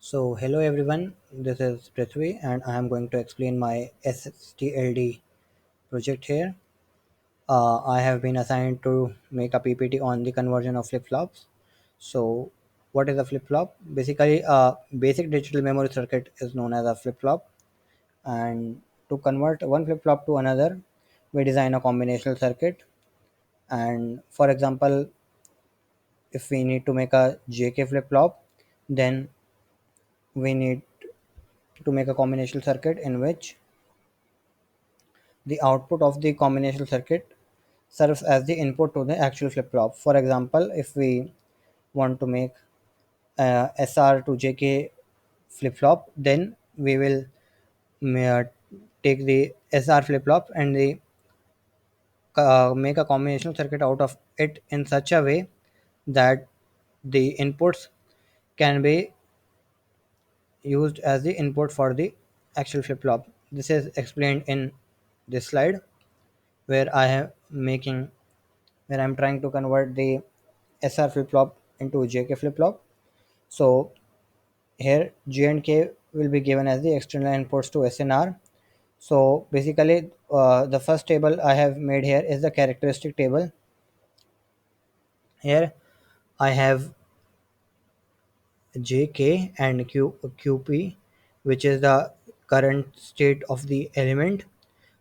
So hello everyone, this is Prithvi and I am going to explain my STLD project here. I have been assigned to make a PPT on the conversion of flip-flops. So what is a flip-flop? Basically a basic digital memory circuit is known as a flip-flop, and to convert one flip-flop to another we design a combinational circuit. And for example, if we need to make a JK flip-flop, then we need to make a combinational circuit in which the output of the combinational circuit serves as the input to the actual flip-flop. For example, if we want to make SR to JK flip-flop, then we will uh, take the SR flip-flop and make a combinational circuit out of it in such a way that the inputs can be used as the input for the actual flip-flop. This is explained in this slide where I am making where I'm trying to convert the SR flip flop into JK flip flop. So here J and K will be given as the external inputs to SNR. So basically, the first table I have made here is the characteristic table. Here I have JK and QP, which is the current state of the element.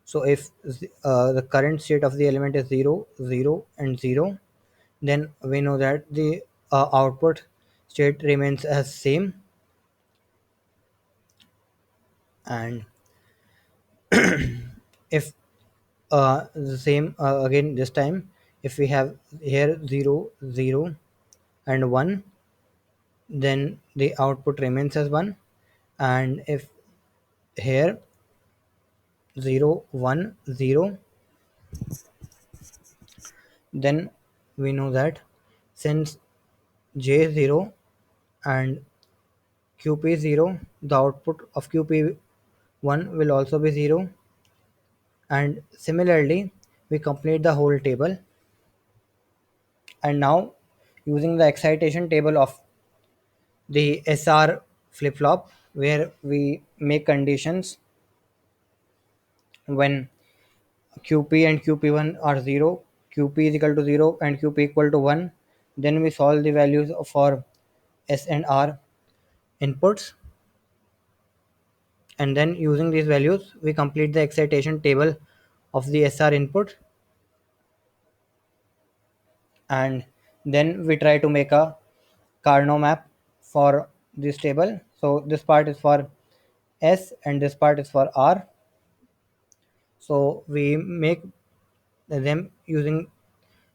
So if the current state of the element is 0, 0, and 0, then we know that the output state remains as same. And if the same again this time, if we have here 0, 0, and 1, then the output remains as 1. And if here 0, 1, 0, then we know that since j is 0 and qp is 0, the output of qp1 will also be 0. And similarly, we complete the whole table. And now, using the excitation table of the SR flip flop, where we make conditions when QP and QP1 are 0, QP is equal to 0, and QP equal to 1, then we solve the values for S and R inputs. And then, using these values, we complete the excitation table of the SR input. And then we try to make a Carnot map for this table. So this part is for S and this part is for R. So we make them using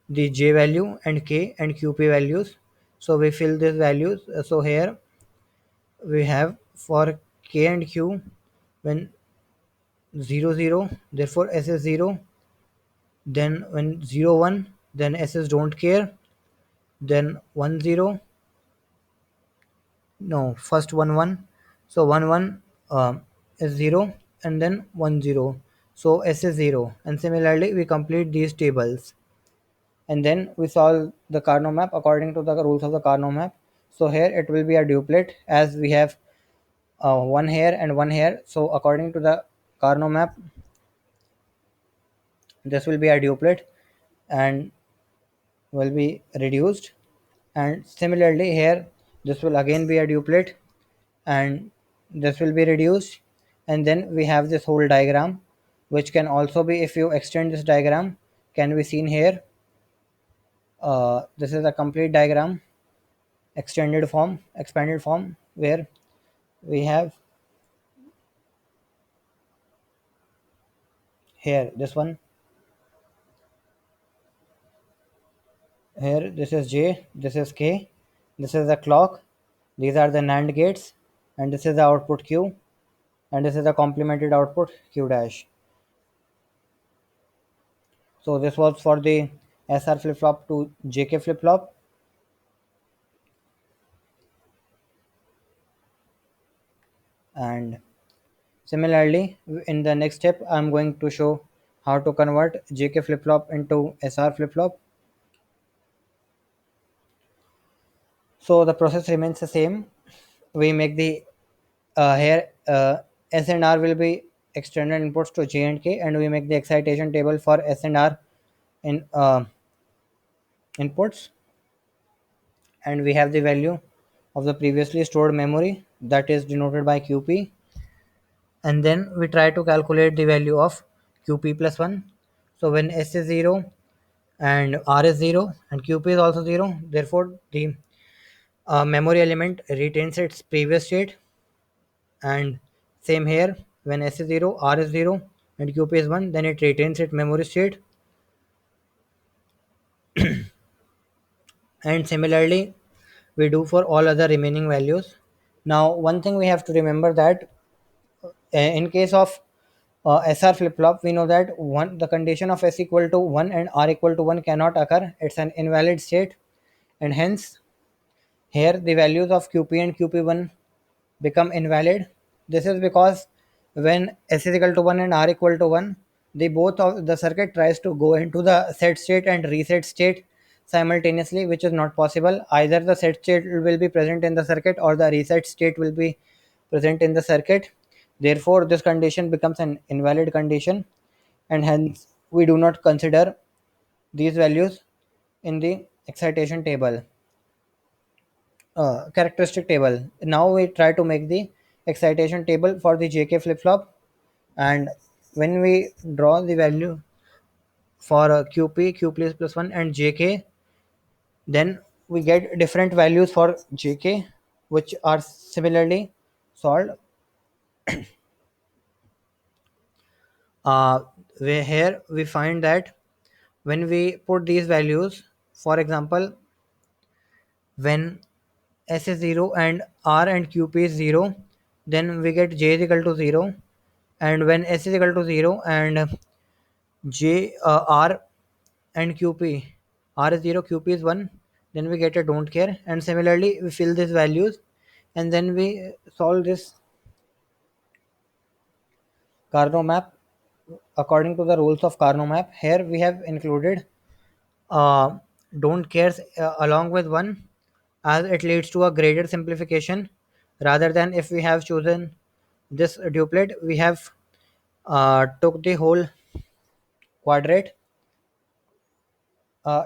the J value and K and QP values. So we fill these values. So here we have for K and Q when 0 0, therefore S is 0. Then when 0 1, then S is don't care. Then 1 0, no, first 1 1. So 1 1 is 0, and then 1 0. So S is 0. And similarly, we complete these tables. And then we solve the Carnot map according to the rules of the Carnot map. So here it will be a duplet as we have one here and one here. So according to the Carnot map, this will be a duplet and will be reduced. And similarly here, this will again be a duplet and this will be reduced. And then we have this whole diagram, which can also be, if you extend this diagram, can be seen here. This is a complete diagram, expanded form, where we have here this one. Here this is J, this is K, this is the clock, these are the NAND gates, and this is the output Q, and this is the complemented output Q dash. So this was for the SR flip flop to JK flip flop. And similarly, in the next step, I'm going to show how to convert JK flip flop into SR flip flop. So the process remains the same. we make the here S and R will be external inputs to J and K, and we make the excitation table for S and R in inputs, and we have the value of the previously stored memory that is denoted by QP, and then we try to calculate the value of QP plus 1. So when S is 0 and R is 0 and QP is also 0, therefore the memory element retains its previous state. And same here, when S is 0, R is 0 and QP is 1, then it retains its memory state. And similarly we do for all other remaining values. Now one thing we have to remember that in case of SR flip flop, we know that one the condition of S equal to 1 and R equal to 1 cannot occur. It's an invalid state, and hence here the values of QP and QP1 become invalid. This is because when S is equal to 1 and R equal to 1, the both of the circuit tries to go into the set state and reset state simultaneously, which is not possible. Either the set state will be present in the circuit or the reset state will be present in the circuit. Therefore, this condition becomes an invalid condition, and hence we do not consider these values in the excitation table, characteristic table. Now we try to make the excitation table for the JK flip flop, and when we draw the value for QP, Q plus 1 and JK, then we get different values for JK, which are similarly solved. uh, here we find that when we put these values, for example, when S is 0 and R and QP is 0, then we get J is equal to 0. And when S is equal to 0 and R and QP, R is 0, QP is 1, then we get a don't care. And similarly, we fill these values and then we solve this Carnot map according to the rules of Carnot map. Here we have included uh, don't cares along with 1, as it leads to a greater simplification rather than if we have chosen this duplet. We have took the whole quadrate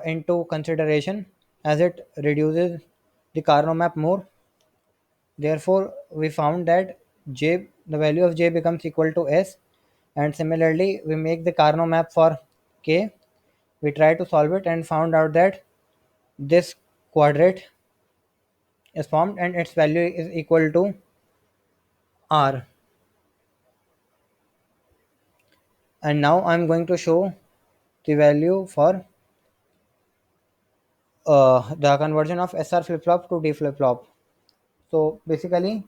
into consideration, as it reduces the Carnot map more. Therefore, we found that the value of j becomes equal to s, and similarly, we make the Carnot map for k. We try to solve it and found out that this quadrate is formed and its value is equal to r. And now I'm going to show the value for the conversion of SR flip flop to D flip flop. So basically,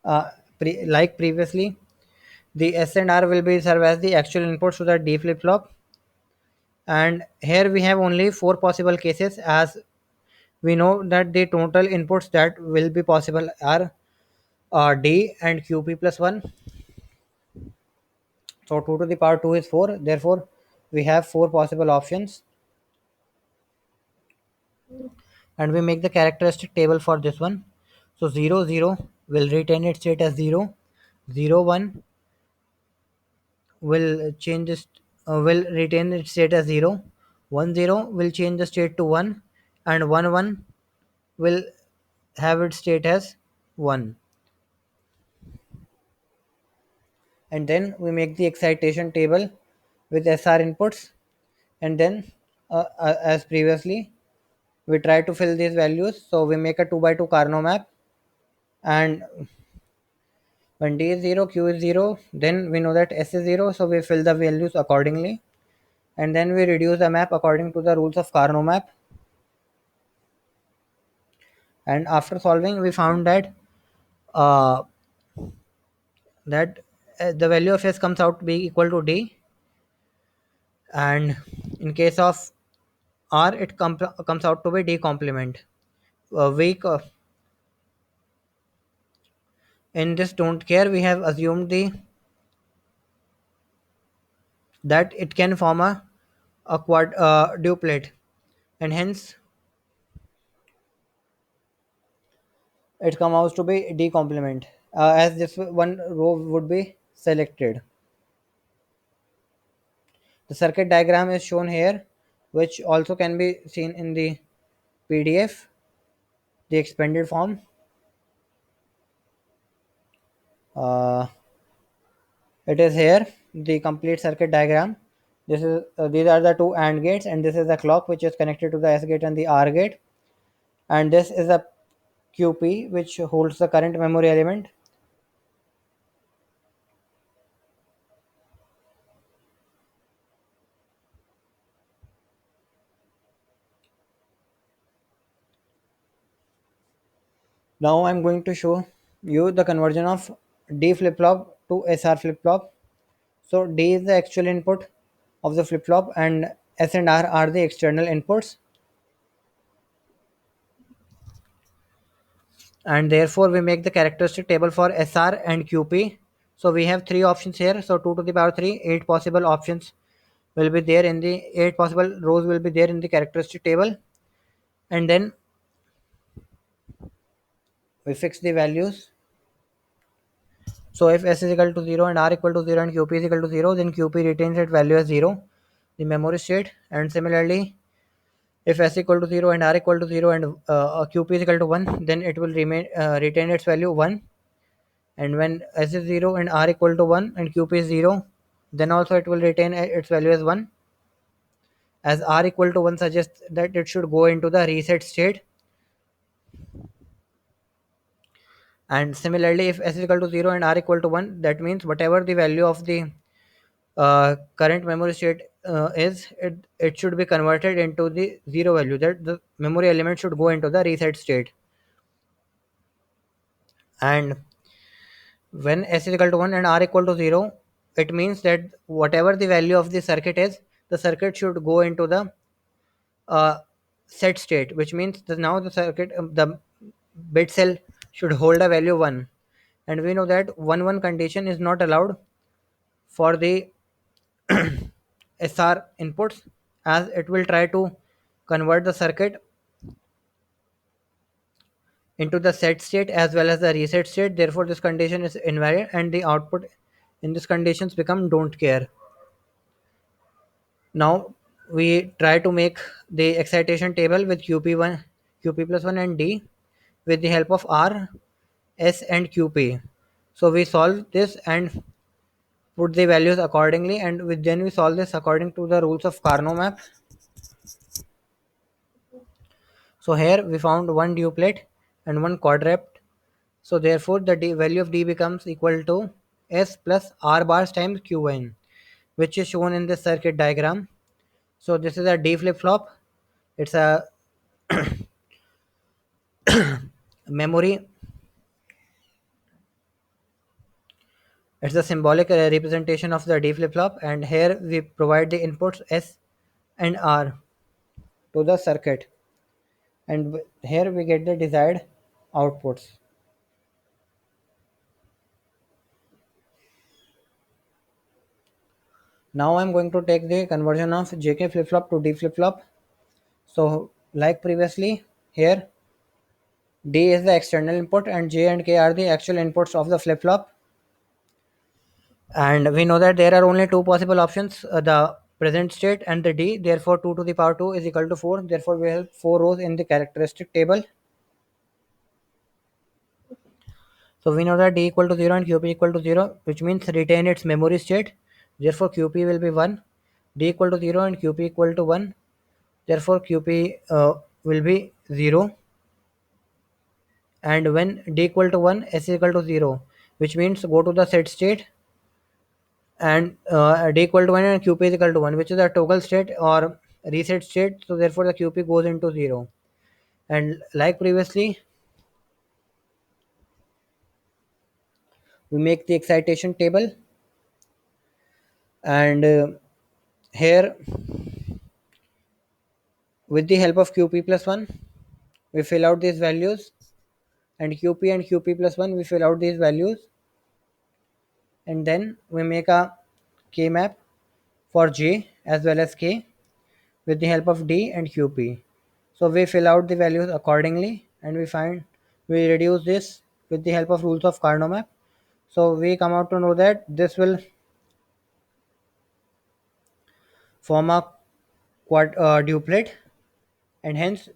like previously, the S and R will be serve as the actual inputs to the D flip flop, and here we have only four possible cases, as we know that the total inputs that will be possible are D and QP plus 1. So 2 to the power 2 is 4. Therefore, we have four possible options, and we make the characteristic table for this one. So 0 0 will retain its state as 0, 0 1 will change this will retain its state as 0, 1 0 will change the state to 1, and 1 1 will have its state as 1. And then we make the excitation table with SR inputs, and then as previously we try to fill these values. So we make a 2 by 2 Carnot map, and when D is 0, Q is 0, then we know that S is 0, so we fill the values accordingly, and then we reduce the map according to the rules of Carnot map. And after solving, we found that uh, that the value of S comes out to be equal to D, and in case of R, it comes out to be D complement. Weak in this don't care, we have assumed the that it can form a quad duplet, and hence it comes out to be D complement, as this one row would be selected. The circuit diagram is shown here, which also can be seen in the PDF, the expanded form. Uh, it is here, the complete circuit diagram. This is these are the two AND gates, and this is the clock which is connected to the S gate and the R gate, and this is a QP which holds the current memory element. Now I'm going to show you the conversion of D flip flop to SR flip flop. So D is the actual input of the flip flop, and S and R are the external inputs, and therefore we make the characteristic table for SR and QP. So we have three options here. So 2 to the power 3, 8 possible options will be there in the 8 possible rows will be there in the characteristic table, and then we fix the values. So if S is equal to 0 and R equal to 0 and QP is equal to 0, then QP retains its value as 0, the memory state. And similarly, if S equal to 0 and R equal to 0 and QP is equal to 1, then it will retain its value 1. And when S is 0 and R equal to 1 and QP is 0, then also it will retain its value as 1, as R equal to 1 suggests that it should go into the reset state. And similarly, if S is equal to 0 and R equal to 1, that means whatever the value of the current memory state it should be converted into the zero value, that the memory element should go into the reset state. And when S is equal to 1 and R equal to 0, it means that whatever the value of the circuit is, the circuit should go into the uh, set state, which means that now the circuit, the bit cell should hold a value 1. And we know that 1 condition is not allowed for the SR inputs, as it will try to convert the circuit into the set state as well as the reset state. Therefore, this condition is invalid, and the output in these conditions become don't care. Now we try to make the excitation table with QP1, QP plus 1 and D with the help of R, S and QP. So we solve this and put the values accordingly, and then we solve this according to the rules of Carnot map. So here we found one duplet and one quadruplet. So therefore the value of D becomes equal to S plus R bars times Qn, which is shown in the circuit diagram. So this is a D flip flop. It's a memory. It's a symbolic representation of the D flip flop, and here we provide the inputs S and R to the circuit, and here we get the desired outputs. Now I'm going to take the conversion of JK flip flop to D flip flop. So like previously, here D is the external input and J and K are the actual inputs of the flip flop. And we know that there are only two possible options, the present state and the D. Therefore 2 to the power 2 is equal to 4. Therefore we have 4 rows in the characteristic table. So we know that D equal to 0 and QP equal to 0, which means retain its memory state. Therefore QP will be 1. D equal to 0 and QP equal to 1. Therefore QP will be 0. And when D equal to 1, S is equal to 0, which means go to the set state, and D equal to 1 and QP is equal to 1, which is a toggle state or reset state. So therefore the QP goes into 0. And like previously, we make the excitation table, and here with the help of QP plus 1, we fill out these values, and QP plus 1, we fill out these values, and then we make a K map for J as well as K with the help of D and QP. So we fill out the values accordingly, and we find we reduce this with the help of rules of Carnot map. So we come out to know that this will form a duplet, and hence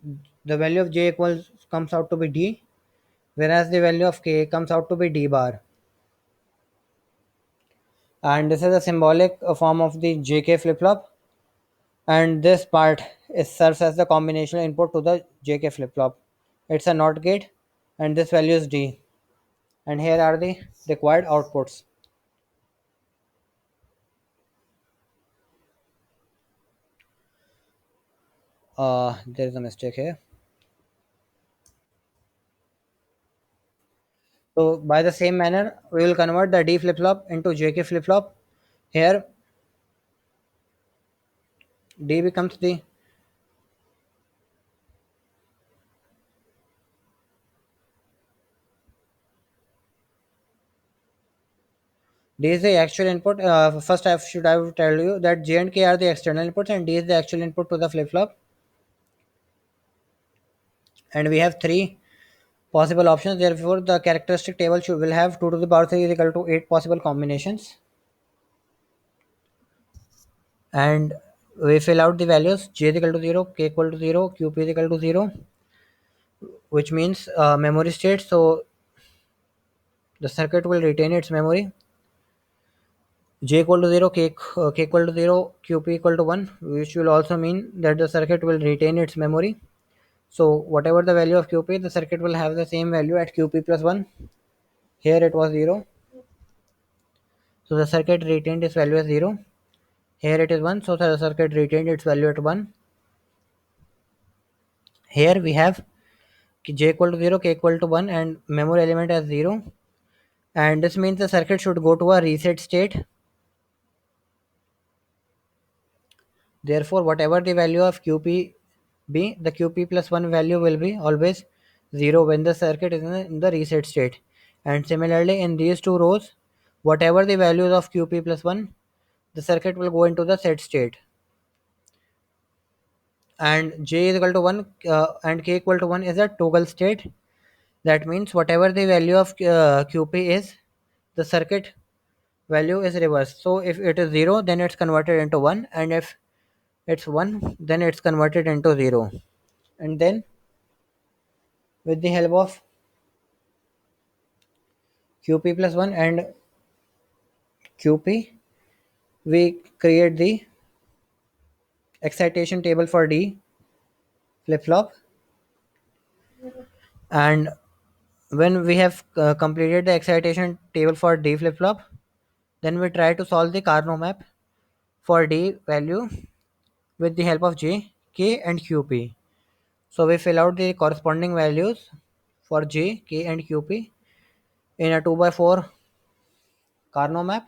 the value of j equals comes out to be d, whereas the value of k comes out to be d bar. And this is a symbolic form of the jk flip flop, and this part serves as the combinational input to the jk flip flop. It's a not gate, and this value is d, and here are the required outputs. There is a mistake here. So by the same manner, we will convert the D flip flop into JK flip flop. Here D becomes D is the actual input. First, I would tell you that J and K are the external inputs, and D is the actual input to the flip flop. And we have three possible options. Therefore, the characteristic table will have 2 to the power 3 is equal to 8 possible combinations. And we fill out the values: J is equal to 0, K equal to 0, QP is equal to 0, which means memory state. So the circuit will retain its memory. J equal to 0, K equal to 0, QP equal to 1, which will also mean that the circuit will retain its memory. So whatever the value of QP, the circuit will have the same value at QP plus 1. Here it was 0. So the circuit retained its value as 0. Here it is 1. So the circuit retained its value at 1. Here we have J equal to 0, K equal to 1, and memory element as 0. And this means the circuit should go to a reset state. Therefore, whatever the value of QP be, the QP plus 1 value will be always 0 when the circuit is in the reset state. And similarly, in these two rows, whatever the values of QP plus 1, the circuit will go into the set state. And J is equal to 1 and K equal to 1 is a toggle state. That means whatever the value of QP is, the circuit value is reversed. So if it is 0, then it's converted into 1, and if it's 1, then it's converted into 0. And then with the help of QP plus 1 and QP, we create the excitation table for D flip flop. And when we have completed the excitation table for D flip flop, then we try to solve the Carnot map for D value with the help of J, K, and QP. So we fill out the corresponding values for J, K, and QP in a 2 by 4 Carnot map.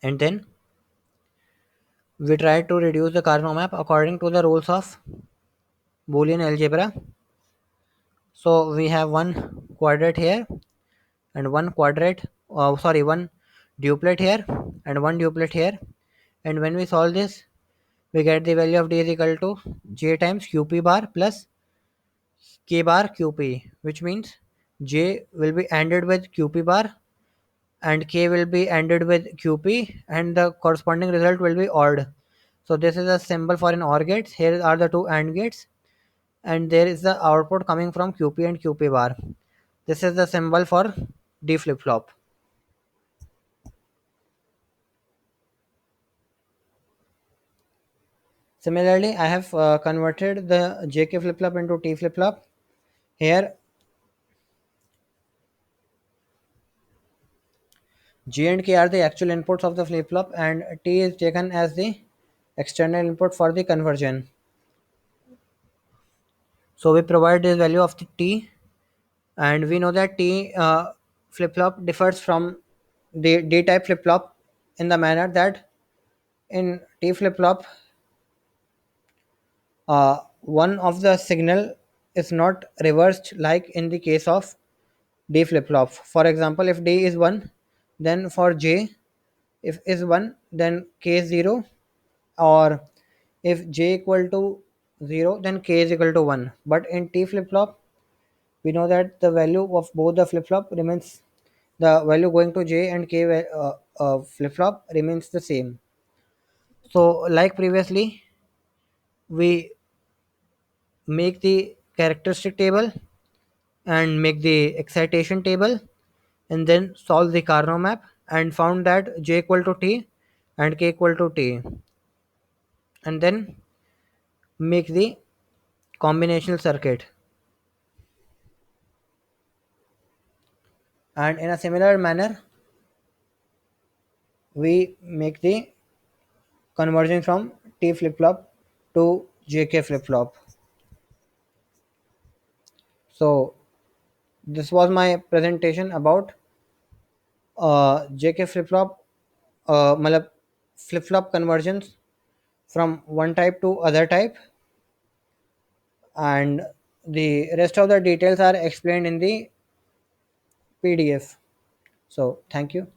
And then we try to reduce the Carnot map according to the rules of Boolean algebra. So we have one quadrate here and one one duplet here and one duplet here. And when we solve this, we get the value of D is equal to J times QP bar plus K bar QP, which means J will be ANDed with QP bar and K will be ANDed with QP, and the corresponding result will be ORed. So this is a symbol for an OR gate. Here are the two AND gates, and there is the output coming from QP and QP bar. This is the symbol for D flip flop. Similarly, I have converted the JK flip flop into T flip flop. Here G and K are the actual inputs of the flip flop, and T is taken as the external input for the conversion. So we provide this value of the T, and we know that T flip flop differs from the D type flip flop in the manner that in T flip flop, one of the signal is not reversed like in the case of D flip flop. For example, if D is 1, then for J, if is 1, then K is 0, or If j equal to 0, then k is equal to 1. But in t flip flop, we know that the value of both the flip flop remains, the value going to j and k flip flop remains the same. So like previously, we make the characteristic table and make the excitation table, and then solve the Carnot map, and found that j equal to t and k equal to t, and then make the combinational circuit. And in a similar manner, we make the conversion from T flip flop to JK flip flop. So this was my presentation about JK flip flop, मतलब flip flop conversions from one type to other type, and the rest of the details are explained in the PDF. So thank you.